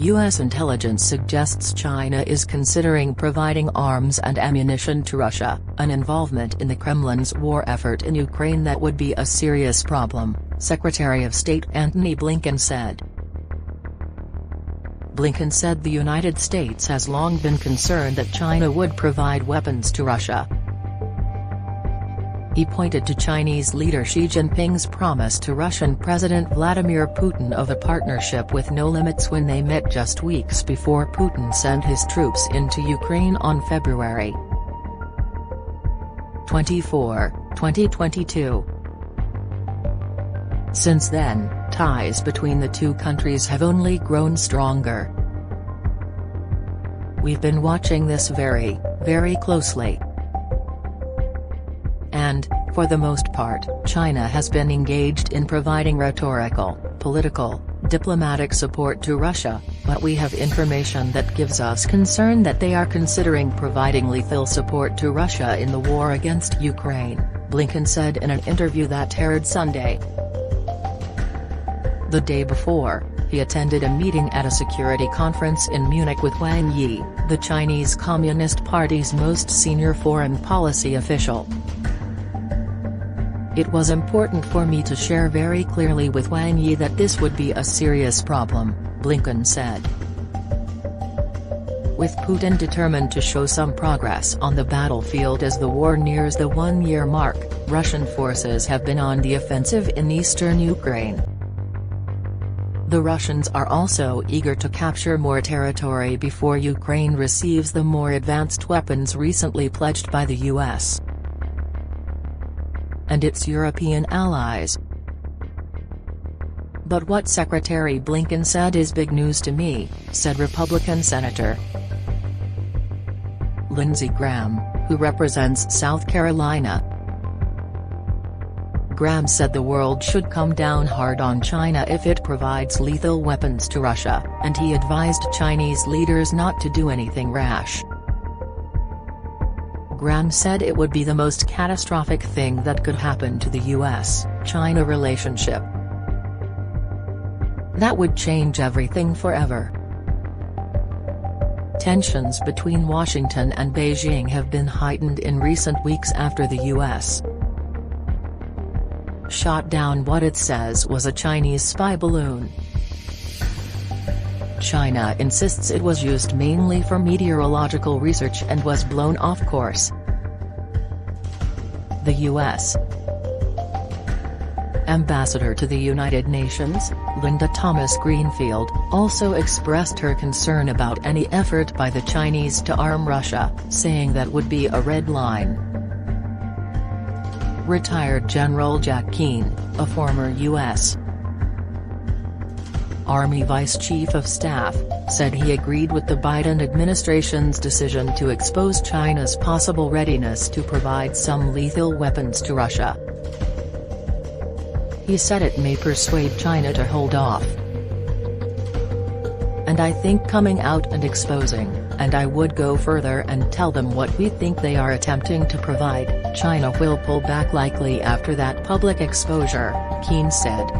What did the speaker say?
U.S. intelligence suggests China is considering providing arms and ammunition to Russia, an involvement in the Kremlin's war effort in Ukraine that would be a serious problem, Secretary of State Antony Blinken said. Blinken said the United States has long been concerned that China would provide weapons to Russia. He pointed to Chinese leader Xi Jinping's promise to Russian President Vladimir Putin of a partnership with no limits when they met just weeks before Putin sent his troops into Ukraine on February 24, 2022. Since then, ties between the two countries have only grown stronger. We've been watching this very, very closely. And, for the most part, China has been engaged in providing rhetorical, political, diplomatic support to Russia, but we have information that gives us concern that they are considering providing lethal support to Russia in the war against Ukraine, Blinken said in an interview that aired Sunday. The day before, he attended a meeting at a security conference in Munich with Wang Yi, the Chinese Communist Party's most senior foreign policy official. It was important for me to share very clearly with Wang Yi that this would be a serious problem, Blinken said. With Putin determined to show some progress on the battlefield as the war nears the one-year mark, Russian forces have been on the offensive in eastern Ukraine. The Russians are also eager to capture more territory before Ukraine receives the more advanced weapons recently pledged by the U.S. and its European allies. But what Secretary Blinken said is big news to me, said Republican Senator Lindsey Graham, who represents South Carolina. Graham said the world should come down hard on China if it provides lethal weapons to Russia, and he advised Chinese leaders not to do anything rash. Graham said it would be the most catastrophic thing that could happen to the U.S.-China relationship. That would change everything forever. Tensions between Washington and Beijing have been heightened in recent weeks after the U.S. shot down what it says was a Chinese spy balloon. China insists it was used mainly for meteorological research and was blown off course. The U.S. Ambassador to the United Nations, Linda Thomas-Greenfield, also expressed her concern about any effort by the Chinese to arm Russia, saying that would be a red line. Retired General Jack Keane, a former U.S. Army Vice Chief of Staff, said he agreed with the Biden administration's decision to expose China's possible readiness to provide some lethal weapons to Russia. He said it may persuade China to hold off. And I think coming out and exposing, and I would go further and tell them what we think they are attempting to provide, China will pull back likely after that public exposure, Keane said.